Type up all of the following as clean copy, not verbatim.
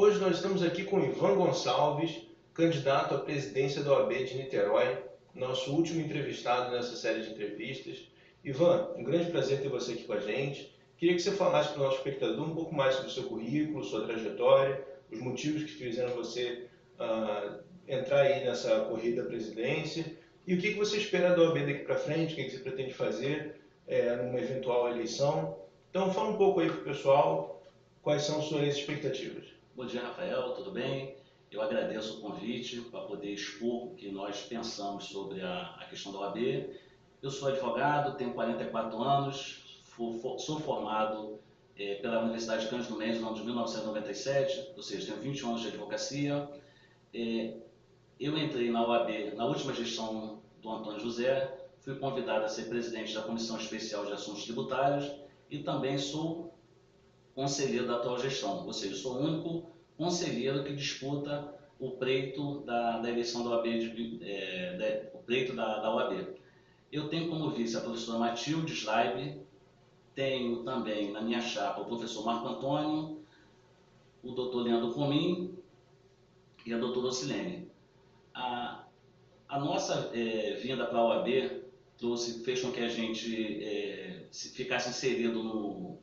Hoje nós estamos aqui com Ivan Gonçalves, candidato à presidência da OAB de Niterói, nosso último entrevistado nessa série de entrevistas. Ivan, um grande prazer ter você aqui com a gente. Queria que você falasse para o nosso espectador um pouco mais sobre o seu currículo, sua trajetória, os motivos que fizeram você entrar aí nessa corrida à presidência e o que você espera da OAB daqui para frente, o que você pretende fazer numa eventual eleição. Então, fala um pouco aí para o pessoal quais são suas expectativas. Bom dia, Rafael, tudo bem? Eu agradeço o convite para poder expor o que nós pensamos sobre a questão da OAB. Eu sou advogado, tenho 44 anos, sou formado pela Universidade de Cândido Mendes no ano de 1997, ou seja, tenho 21 anos de advocacia. Eu entrei na OAB na última gestão do Antônio José, fui convidado a ser presidente da Comissão Especial de Assuntos Tributários e também sou conselheiro da atual gestão, ou seja, sou o único conselheiro que disputa o pleito da eleição da OAB, o pleito da OAB. Eu tenho como vice a professora Matilde Schleib, tenho também na minha chapa o professor Marco Antônio, o doutor Leandro Comim e a doutora Ocilene. A nossa vinda para a OAB fez com que a gente ficasse inserido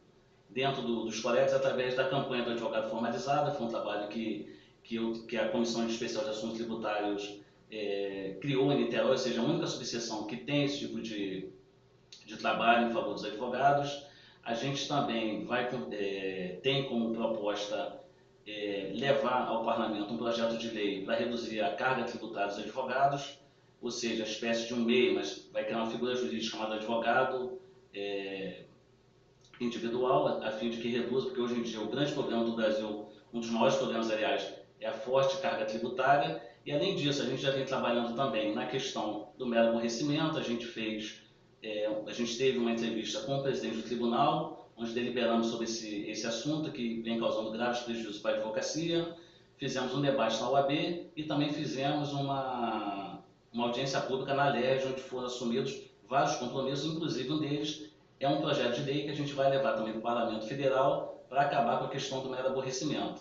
dentro dos colegas através da campanha do advogado formalizado. Foi um trabalho que a Comissão Especial de Assuntos Tributários criou em Niterói, ou seja, a única subseção que tem esse tipo de trabalho em favor dos advogados. A gente também tem como proposta levar ao Parlamento um projeto de lei para reduzir a carga tributária dos advogados, ou seja, a espécie de um MEI, mas vai criar uma figura jurídica chamada advogado individual, a fim de que reduza, porque hoje em dia o grande problema do Brasil, um dos maiores problemas, aliás, é a forte carga tributária. E além disso, a gente já vem trabalhando também na questão do mero aborrecimento. A gente teve uma entrevista com o presidente do tribunal, onde deliberamos sobre esse assunto que vem causando graves prejuízos para a advocacia. Fizemos um debate na OAB e também fizemos uma audiência pública na LERJ, onde foram assumidos vários compromissos, inclusive um deles é um projeto de lei que a gente vai levar também para o Parlamento Federal para acabar com a questão do mero aborrecimento.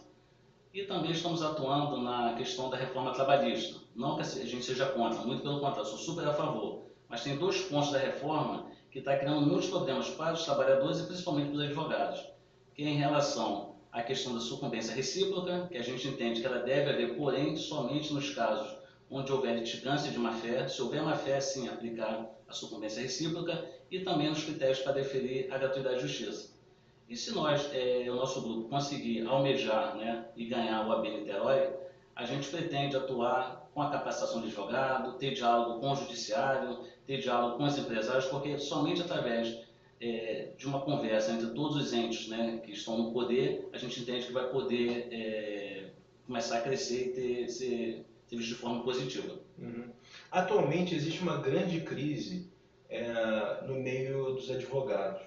E também estamos atuando na questão da reforma trabalhista. Não que a gente seja contra, muito pelo contrário, sou super a favor. Mas tem dois pontos da reforma que está criando muitos problemas para os trabalhadores e principalmente para os advogados, que é em relação à questão da sucumbência recíproca, que a gente entende que ela deve haver, porém, somente nos casos onde houver litigância de má-fé. Se houver má-fé, sim, aplicar a sucumbência recíproca, e também nos critérios para deferir a gratuidade de justiça. E se nós, o nosso grupo, conseguir almejar, e ganhar o OAB Niterói, a gente pretende atuar com a capacitação de advogado, ter diálogo com o judiciário, ter diálogo com os empresários, porque somente através de uma conversa entre todos os entes que estão no poder, a gente entende que vai poder começar a crescer e ser visto de forma positiva. Uhum. Atualmente existe uma grande crise no meio dos advogados.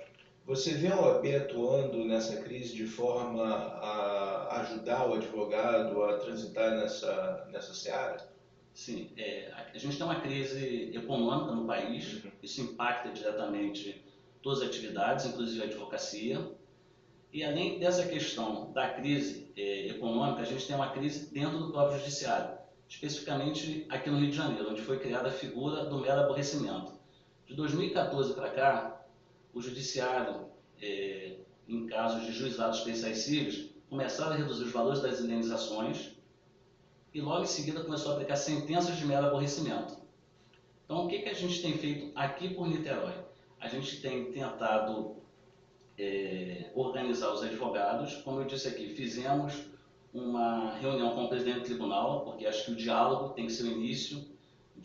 Você vê a OAB atuando nessa crise de forma a ajudar o advogado a transitar nessa seara? Sim, a gente tem uma crise econômica no país, isso impacta diretamente todas as atividades, inclusive a advocacia. E além dessa questão da crise econômica, a gente tem uma crise dentro do próprio judiciário, especificamente aqui no Rio de Janeiro, onde foi criada a figura do mero aborrecimento. De 2014 para cá, o judiciário, em casos de juizados especiais cíveis, começaram a reduzir os valores das indenizações e logo em seguida começou a aplicar sentenças de mero aborrecimento. Então, o que a gente tem feito aqui por Niterói? A gente tem tentado organizar os advogados. Como eu disse aqui, fizemos uma reunião com o presidente do tribunal, porque acho que o diálogo tem que ser o início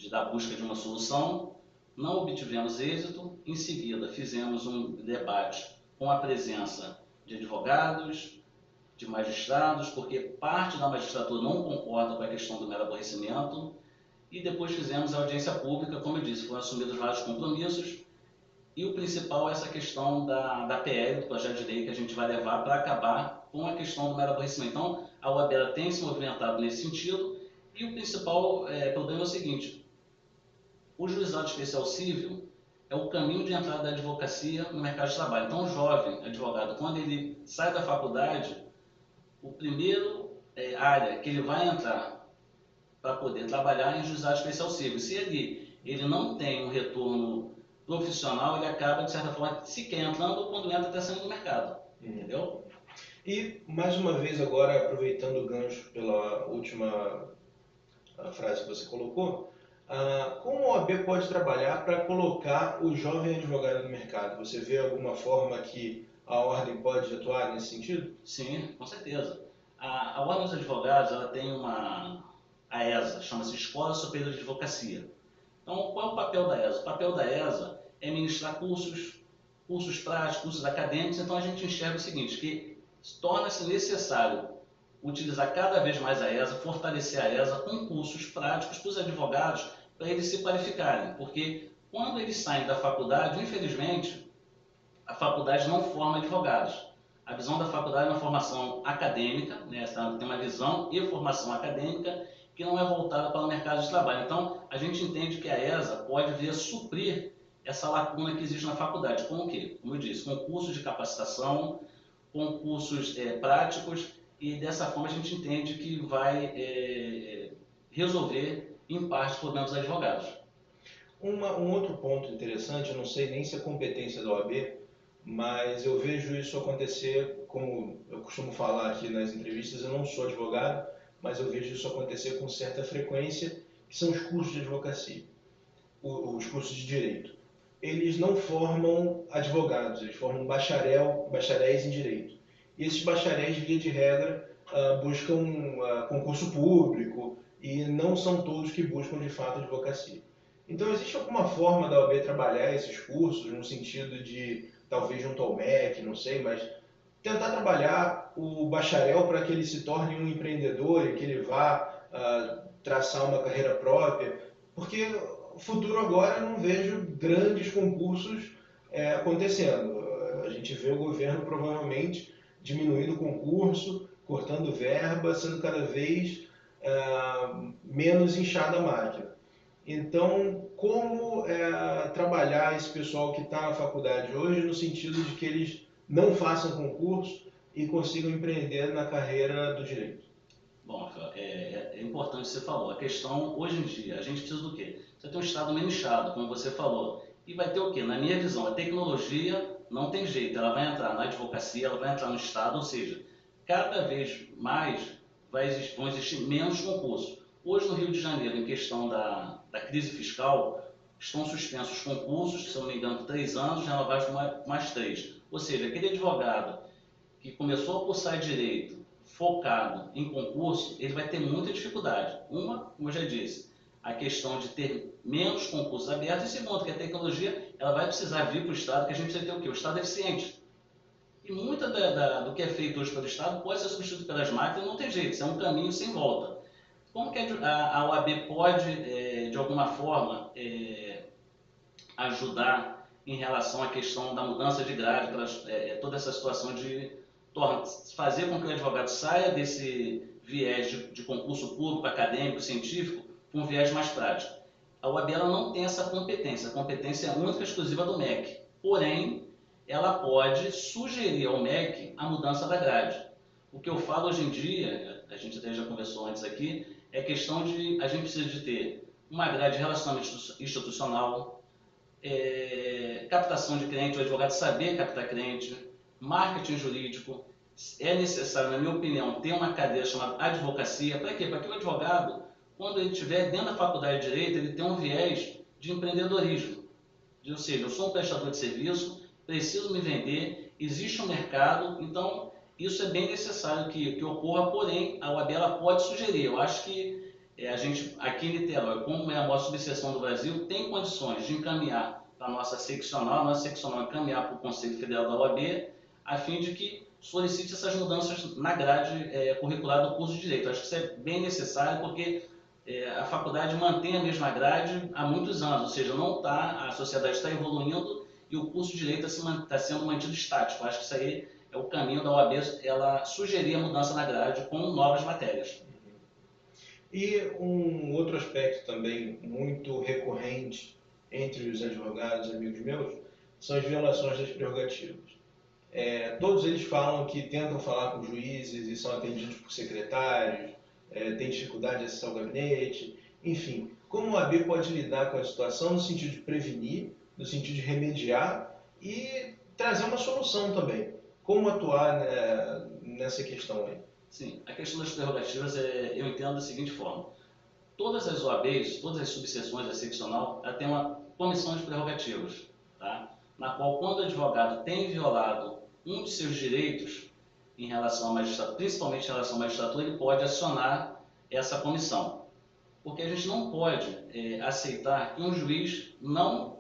da busca de uma solução. Não obtivemos êxito. Em seguida, fizemos um debate com a presença de advogados, de magistrados, porque parte da magistratura não concorda com a questão do mero aborrecimento. E depois fizemos a audiência pública, como eu disse, foram assumidos vários compromissos. E o principal é essa questão da PL, do projeto de lei que a gente vai levar para acabar com a questão do mero aborrecimento. Então, a OAB tem se movimentado nesse sentido. E o principal problema é o seguinte: o juizado especial civil é o caminho de entrada da advocacia no mercado de trabalho. Então, o jovem advogado, quando ele sai da faculdade, o primeiro área que ele vai entrar para poder trabalhar em juizado especial civil. Se ele não tem um retorno profissional, ele acaba, de certa forma, sequer entrando ou quando entra até saindo do mercado. Entendeu? E, mais uma vez agora, aproveitando o gancho pela última frase que você colocou, como a OAB pode trabalhar para colocar o jovem advogado no mercado? Você vê alguma forma que a ordem pode atuar nesse sentido? Sim, com certeza. A Ordem dos Advogados, ela tem a ESA, chama-se Escola Superior de Advocacia. Então, qual é o papel da ESA? O papel da ESA é ministrar cursos práticos, cursos acadêmicos. Então, a gente enxerga o seguinte, que torna-se necessário utilizar cada vez mais a ESA, fortalecer a ESA com cursos práticos para os advogados, para eles se qualificarem. Porque quando eles saem da faculdade, infelizmente, a faculdade não forma advogados. A visão da faculdade é uma formação acadêmica, né? Tem uma visão e formação acadêmica que não é voltada para o mercado de trabalho. Então, a gente entende que a ESA pode vir a suprir essa lacuna que existe na faculdade. Com o quê? Como eu disse, com cursos de capacitação, com cursos práticos, e dessa forma a gente entende que vai resolver, em parte, os problemas dos advogados. Um outro ponto interessante, eu não sei nem se é competência da OAB, mas eu vejo isso acontecer, como eu costumo falar aqui nas entrevistas, eu não sou advogado, mas eu vejo isso acontecer com certa frequência, que são os cursos de advocacia, os cursos de direito. Eles não formam advogados, eles formam bacharéis em direito. E esses bacharéis, via de regra, buscam concurso público e não são todos que buscam de fato advocacia. Então, existe alguma forma da OAB trabalhar esses cursos no sentido de, talvez junto ao MEC, não sei, mas tentar trabalhar o bacharel para que ele se torne um empreendedor e que ele vá traçar uma carreira própria? Porque no futuro agora eu não vejo grandes concursos acontecendo. A gente vê o governo provavelmente diminuindo o concurso, cortando verba, sendo cada vez menos inchada a máquina. Então, como trabalhar esse pessoal que está na faculdade hoje no sentido de que eles não façam concurso e consigam empreender na carreira do direito? Bom, Rafael, é importante você falou. A questão, hoje em dia, a gente precisa do quê? Você tem um Estado menos inchado, como você falou. E vai ter o quê? Na minha visão, a tecnologia não tem jeito. Ela vai entrar na advocacia, ela vai entrar no Estado, ou seja, cada vez mais vão existir menos concursos. Hoje, no Rio de Janeiro, em questão da crise fiscal, estão suspensos os concursos, se eu não me engano, por 3 anos, renovados por mais 3. Ou seja, aquele advogado que começou a cursar direito focado em concurso, ele vai ter muita dificuldade. Uma, como eu já disse, a questão de ter menos concursos abertos, e segundo, que a tecnologia ela vai precisar vir para o Estado, que a gente precisa ter o quê? O Estado eficiente. E muito do que é feito hoje pelo Estado pode ser substituído pelas máquinas, não tem jeito, isso é um caminho sem volta. Como que a OAB pode, de alguma forma, ajudar em relação à questão da mudança de grade, toda essa situação de fazer com que o advogado saia desse viés de concurso público, acadêmico, científico, para um viés mais prático? A OAB ela não tem essa competência, a competência é única e exclusiva do MEC. Porém, ela pode sugerir ao MEC a mudança da grade. O que eu falo hoje em dia, a gente até já conversou antes aqui, é a questão de a gente precisa de ter uma grade de relacionamento institucional, captação de cliente, o advogado saber captar cliente, marketing jurídico. É necessário, na minha opinião, ter uma cadeira chamada advocacia. Para quê? Para que o advogado, quando ele estiver dentro da faculdade de Direito, ele tenha um viés de empreendedorismo. Ou seja, eu sou um prestador de serviço, preciso me vender, existe um mercado, então isso é bem necessário que ocorra, porém a OAB ela pode sugerir. Eu acho que a gente aqui em Niterói, como é a maior subseção do Brasil, tem condições de encaminhar para a nossa seccional encaminhar para o Conselho Federal da OAB, a fim de que solicite essas mudanças na grade curricular do curso de Direito. Eu acho que isso é bem necessário, porque a faculdade mantém a mesma grade há muitos anos, ou seja, não tá, a sociedade está evoluindo e o curso de Direito está sendo mantido estático. Eu acho que isso aí é o caminho da OAB, ela sugerir a mudança na grade com novas matérias. E um outro aspecto também muito recorrente entre os advogados amigos meus são as violações das prerrogativas. Todos eles falam que tentam falar com juízes e são atendidos por secretários, têm dificuldade de acessar o gabinete, enfim. Como o AB pode lidar com a situação no sentido de prevenir, no sentido de remediar e trazer uma solução também? Como atuar, né, nessa questão aí? Sim, a questão das prerrogativas eu entendo da seguinte forma. Todas as OABs, todas as subseções da seccional, ela tem uma comissão de prerrogativas, tá? Na qual, quando o advogado tem violado um de seus direitos em relação à magistratura, principalmente em relação à magistratura, ele pode acionar essa comissão. Porque a gente não pode aceitar que um juiz não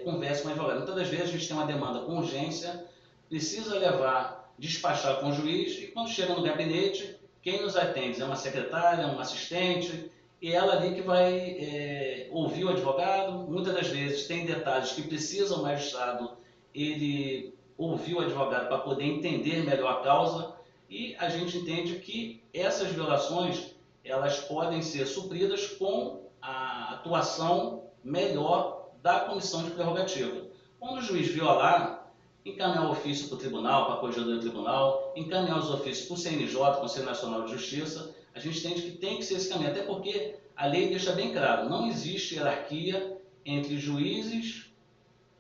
converse com o advogado. Muitas das vezes a gente tem uma demanda com urgência, precisa levar, despachar com o juiz, e quando chega no gabinete, quem nos atende é uma secretária, um assistente, e ela ali que vai ouvir o advogado. Muitas das vezes tem detalhes que precisa o magistrado ele ouvir o advogado para poder entender melhor a causa, e a gente entende que essas violações elas podem ser supridas com a atuação melhor da comissão de prerrogativa. Quando o juiz violar, encaminhar o ofício para o tribunal, para a corregedoria do tribunal, encaminhar os ofícios para o CNJ, Conselho Nacional de Justiça, a gente entende que tem que ser esse caminho, até porque a lei deixa bem claro, não existe hierarquia entre juízes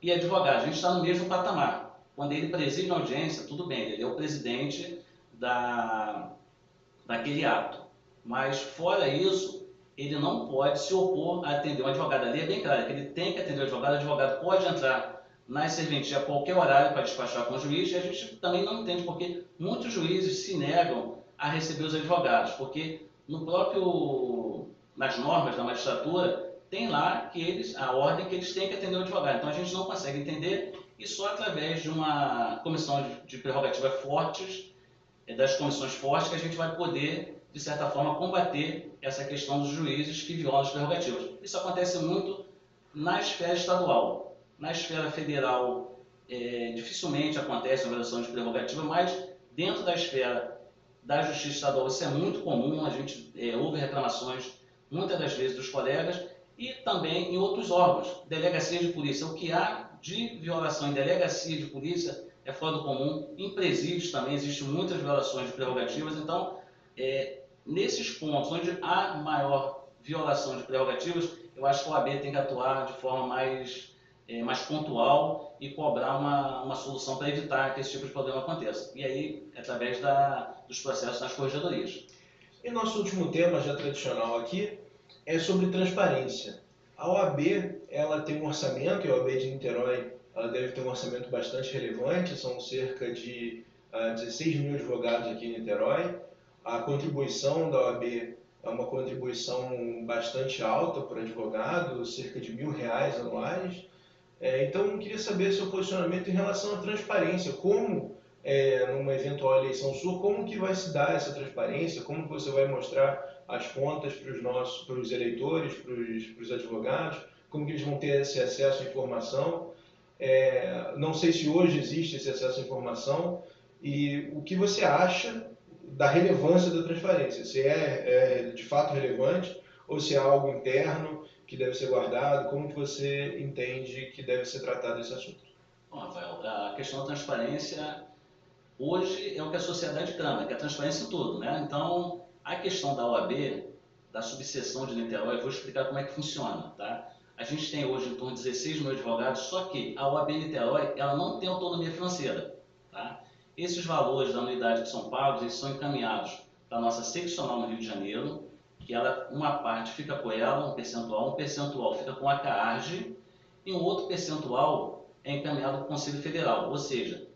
e advogados, a gente está no mesmo patamar. Quando ele preside a audiência, tudo bem, ele é o presidente daquele ato. Mas, fora isso, ele não pode se opor a atender um advogado. A lei é bem clara, que ele tem que atender o advogado pode entrar nas serventias a qualquer horário para despachar com o juiz, e a gente também não entende porque muitos juízes se negam a receber os advogados, porque nas normas da magistratura, tem lá a ordem que eles têm que atender o advogado. Então a gente não consegue entender, e só através de uma comissão de prerrogativas fortes, das comissões fortes, que a gente vai poder, de certa forma, combater essa questão dos juízes que violam as prerrogativas. Isso acontece muito na esfera estadual. Na esfera federal, dificilmente acontece uma violação de prerrogativa, mas dentro da esfera da justiça estadual isso é muito comum, a gente ouve reclamações muitas das vezes dos colegas, e também em outros órgãos, delegacia de polícia. O que há de violação em delegacia de polícia é fora do comum. Em presídios também existem muitas violações de prerrogativas. Então, nesses pontos onde há maior violação de prerrogativas, eu acho que o OAB tem que atuar de forma mais pontual e cobrar uma solução para evitar que esse tipo de problema aconteça. E aí, através dos processos nas corregedorias. E nosso último tema, já tradicional aqui, é sobre transparência. A OAB, ela tem um orçamento, e a OAB de Niterói, ela deve ter um orçamento bastante relevante, são cerca de 16 mil advogados aqui em Niterói. A contribuição da OAB é uma contribuição bastante alta para advogado, cerca de R$ 1.000 anuais. Então, eu queria saber seu posicionamento em relação à transparência, como, numa eventual eleição sua, como que vai se dar essa transparência, como que você vai mostrar as contas para os eleitores, para os advogados, como que eles vão ter esse acesso à informação. Não sei se hoje existe esse acesso à informação, e o que você acha da relevância da transparência, se é de fato relevante ou se é algo interno que deve ser guardado, como que você entende que deve ser tratado esse assunto? Bom, Rafael, a questão da transparência hoje é o que a sociedade clama, que é a transparência em tudo, né? Então, a questão da OAB, da subseção de Niterói, eu vou explicar como é que funciona, tá? A gente tem hoje em torno de 16 mil advogados, só que a OAB Niterói, ela não tem autonomia financeira, tá? Esses valores da anuidade que são pagos, eles são encaminhados para a nossa seccional no Rio de Janeiro, que uma parte fica com ela, um percentual fica com a CARGE, e um outro percentual é encaminhado para o Conselho Federal. Ou seja,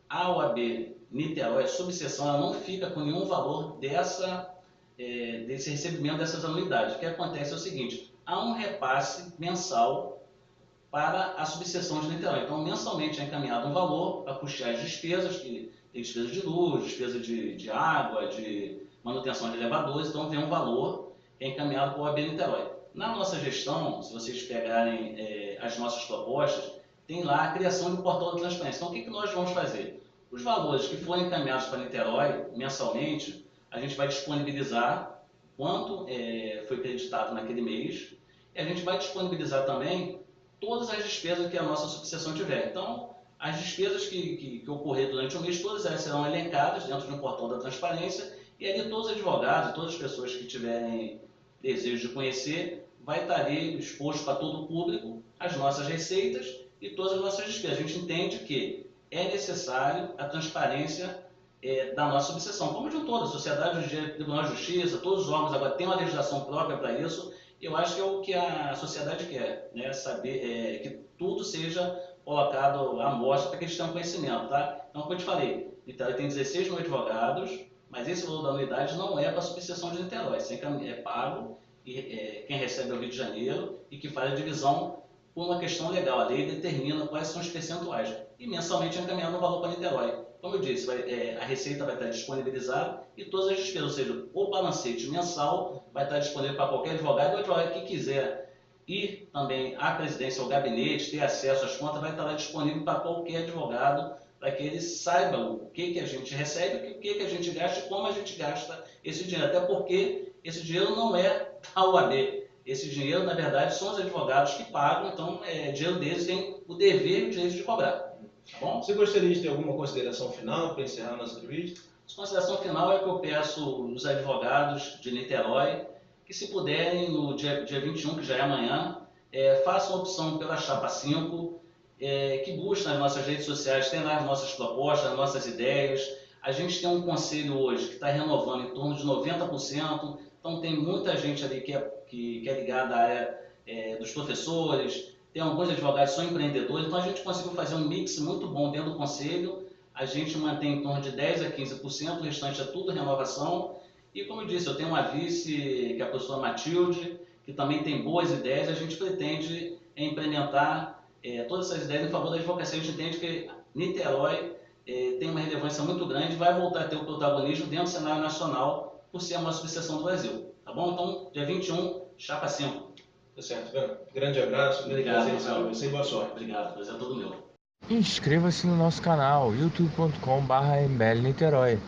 a OAB Niterói, a subseção, ela não fica com nenhum valor desse recebimento dessas anuidades. O que acontece é o seguinte, há um repasse mensal para a subseção de Niterói. Então, mensalmente é encaminhado um valor para custear as despesas, que tem despesa de luz, despesa de água, de manutenção de elevadores, então vem um valor que é encaminhado para o OAB Niterói. Na nossa gestão, se vocês pegarem as nossas propostas, tem lá a criação do portal da transparência. Então, o que nós vamos fazer? Os valores que forem encaminhados para Niterói, mensalmente, a gente vai disponibilizar quanto foi creditado naquele mês, e a gente vai disponibilizar também todas as despesas que a nossa subseção tiver. Então, as despesas que ocorrer durante o mês, todas elas serão elencadas dentro de um portal da transparência e ali todos os advogados, todas as pessoas que tiverem desejo de conhecer, vai estar ali exposto para todo o público as nossas receitas e todas as nossas despesas. A gente entende que é necessário a transparência da nossa obsessão, como de um todo, a Sociedade do Tribunal de Justiça, todos os órgãos agora têm uma legislação própria para isso. Eu acho que é o que a sociedade quer, né? Saber que tudo seja colocado à mostra para que eles tenham conhecimento, tá? Então, como eu te falei, Niterói tem 16 mil advogados, mas esse valor da anuidade não é para a subseção de Niterói, sempre é pago e quem recebe é o Rio de Janeiro e que faz a divisão por uma questão legal. A lei determina quais são os percentuais e mensalmente é encaminhado o valor para Niterói. Como eu disse, a receita vai estar disponibilizada e todas as despesas, ou seja, o balancete mensal vai estar disponível para qualquer advogado e o advogado que quiser ir também à presidência, ao gabinete, ter acesso às contas, vai estar lá disponível para qualquer advogado, para que ele saiba o que a gente recebe, o que a gente gasta e como a gente gasta esse dinheiro. Até porque esse dinheiro não é da OAB. Esse dinheiro, na verdade, são os advogados que pagam, então dinheiro deles tem o dever e o direito de cobrar. Tá bom? Você gostaria de ter alguma consideração final para encerrar nossa entrevista? A consideração final é que eu peço os advogados de Niterói que, se puderem, no dia 21, que já é amanhã, façam opção pela Chapa 5, que busquem nas nossas redes sociais, tem lá as nossas propostas, as nossas ideias. A gente tem um conselho hoje que está renovando em torno de 90%, então tem muita gente ali que é ligada à área dos professores, tem alguns advogados que são empreendedores, então a gente conseguiu fazer um mix muito bom dentro do conselho. A gente mantém em torno de 10% a 15%, o restante é tudo renovação. E como eu disse, eu tenho uma vice, que é a professora Matilde, que também tem boas ideias. A gente pretende implementar todas essas ideias em favor da advocacia. A gente entende que Niterói tem uma relevância muito grande, vai voltar a ter o protagonismo dentro do cenário nacional por ser a maior subseção do Brasil. Tá bom? Então, dia 21, Chapa 5. Tá certo, Ben. Grande abraço. Obrigado, Rafael. Você e boa sorte. Obrigado, prazer é todo meu. Inscreva-se no nosso canal youtube.com/mbl Niterói.